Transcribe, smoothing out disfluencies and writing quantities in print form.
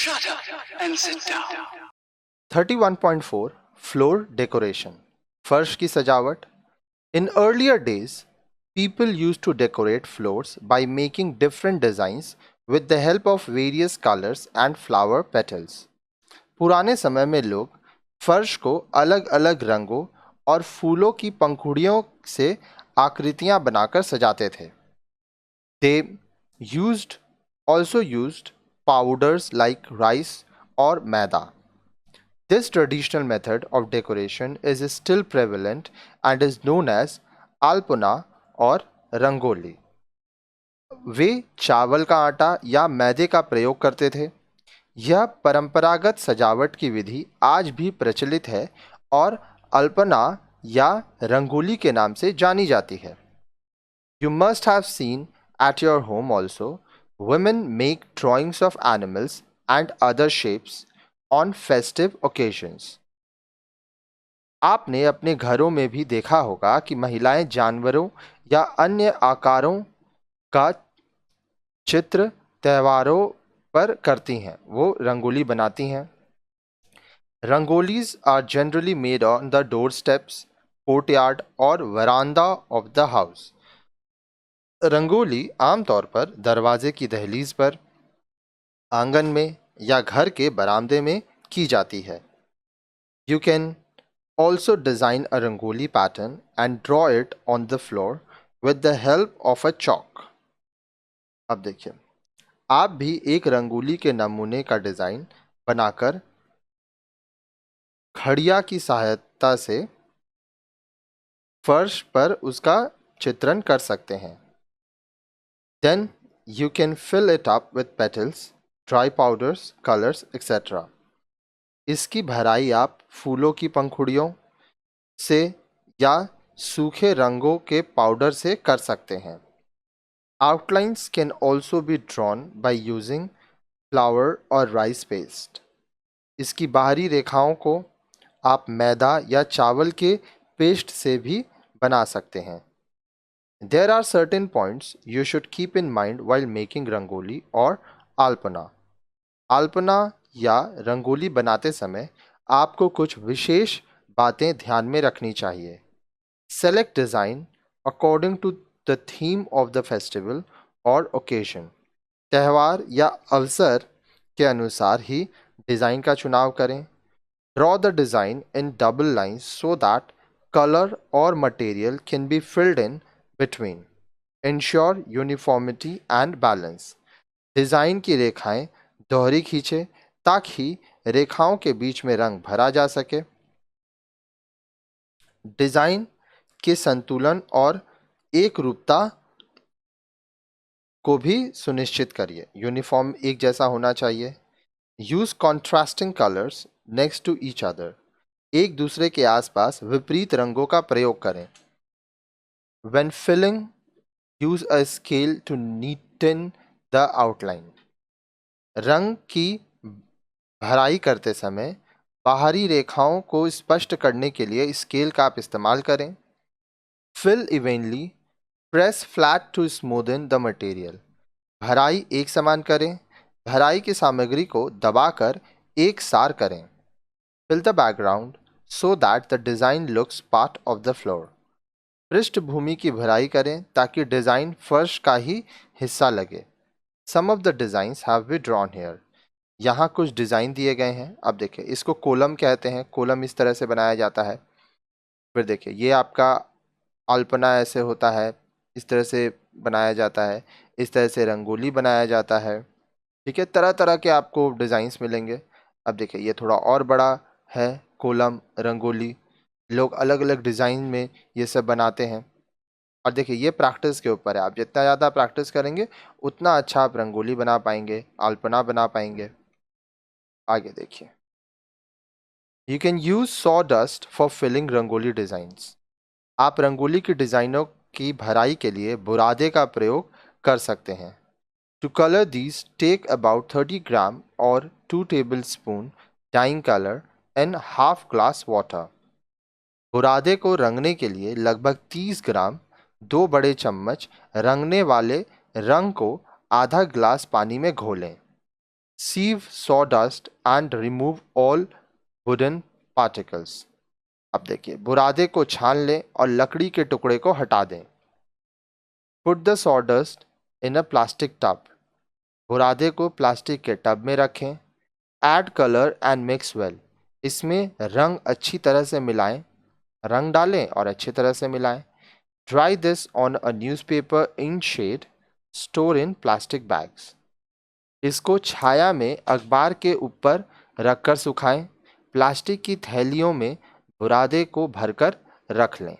Shut up and sit down. 31.4 Floor decoration. फर्श की सजावट. In earlier days, people used to decorate floors by making different designs with the help of various colors and flower petals. पुराने समय में लोग फर्श को अलग अलग रंगों और फूलों की पंखुड़ियों से आकृतियां बनाकर सजाते थे. They also used powders like rice or maida. This traditional method of decoration is still prevalent and is known as alpana or rangoli. वे चावल का आटा या मैदे का प्रयोग करते थे. यह परंपरागत सजावट की विधि आज भी प्रचलित है और अल्पना या रंगोली के नाम से जानी जाती है. You must have seen at your home also, women make drawings of animals and other shapes on festive occasions. आपने अपने घरों में भी देखा होगा कि महिलाएं जानवरों या अन्य आकारों का चित्र त्योहारों पर करती हैं. वो रंगोली बनाती हैं. Rangolis are generally made on the doorsteps, courtyard or veranda of the house. Rangoli आमतौर पर दरवाजे की दहलीज पर, आंगन में या घर के बरामदे में की जाती है. You can also design a rangoli pattern and draw it on the floor with the help of a chalk. अब देखिए, आप भी एक रंगोली के नमूने का डिजाइन बनाकर खड़िया की सहायता से फर्श पर उसका चित्रण कर सकते हैं. Then you can fill it up with petals, dry powders, colors, etc. इसकी भराई आप फूलों की पंखुड़ियों से या सूखे रंगों के पाउडर से कर सकते हैं. Outlines can also be drawn by using flour or rice paste. इसकी बाहरी रेखाओं को आप मैदा या चावल के पेस्ट से भी बना सकते हैं. There are certain points you should keep in mind while making rangoli or alpana. Alpana या रंगोली बनाते समय आपको कुछ विशेष बातें ध्यान में रखनी चाहिए. Select design according to the theme of the festival or occasion. त्यौहार या अवसर के अनुसार ही डिज़ाइन का चुनाव करें. Draw the design in double lines so that color or material can be filled in between. Ensure uniformity and balance. Design की रेखाएं दोहरी खींचे ताकि रेखाओं के बीच में रंग भरा जा सके. डिज़ाइन के संतुलन और एक रूपता को भी सुनिश्चित करिए. यूनिफॉर्म एक जैसा होना चाहिए. Use contrasting colours next to each other. एक दूसरे के आसपास विपरीत रंगों का प्रयोग करें. When filling, use a scale to neaten the outline. रंग की भराई करते समय बाहरी रेखाओं को स्पष्ट करने के लिए स्केल का आप इस्तेमाल करें. Fill evenly, press flat to smoothen the material. भराई एक समान करें. भराई की सामग्री को दबाकर एक सार करें. Fill the background so that the design looks part of the floor. पृष्ठभूमि की भराई करें ताकि डिज़ाइन फर्श का ही हिस्सा लगे. Some of the designs have been drawn here. यहाँ कुछ डिज़ाइन दिए गए हैं. अब देखिए, इसको कोलम कहते हैं. कोलम इस तरह से बनाया जाता है. फिर देखिए, ये आपका अल्पना ऐसे होता है, इस तरह से बनाया जाता है. इस तरह से रंगोली बनाया जाता है. ठीक है, तरह तरह के आपको डिज़ाइंस मिलेंगे. अब देखिए, ये थोड़ा और बड़ा है. कोलम, रंगोली, लोग अलग अलग डिज़ाइन में ये सब बनाते हैं. और देखिए, ये प्रैक्टिस के ऊपर है. आप जितना ज़्यादा प्रैक्टिस करेंगे उतना अच्छा आप रंगोली बना पाएंगे, अल्पना बना पाएंगे. आगे देखिए, you can use sawdust for filling rangoli designs. आप रंगोली की डिज़ाइनों की भराई के लिए बुरादे का प्रयोग कर सकते हैं. To colour these take about 30 gram और 2 tablespoon dyeing colour in half glass water. बुरादे को रंगने के लिए लगभग 30 ग्राम 2 बड़े चम्मच रंगने वाले रंग को आधा ग्लास पानी में घोलें. sieve sawdust and remove all wooden particles. अब देखिए, बुरादे को छान लें और लकड़ी के टुकड़े को हटा दें. Put the sawdust in a plastic tub. बुरादे को प्लास्टिक के टब में रखें. Add color and mix well. इसमें रंग अच्छी तरह से मिलाएं. रंग डालें और अच्छी तरह से मिलाएं. Dry this on a newspaper in shade. Store in plastic bags. इसको छाया में अखबार के ऊपर रखकर सुखाएं. प्लास्टिक की थैलियों में बुरादे को भरकर रख लें.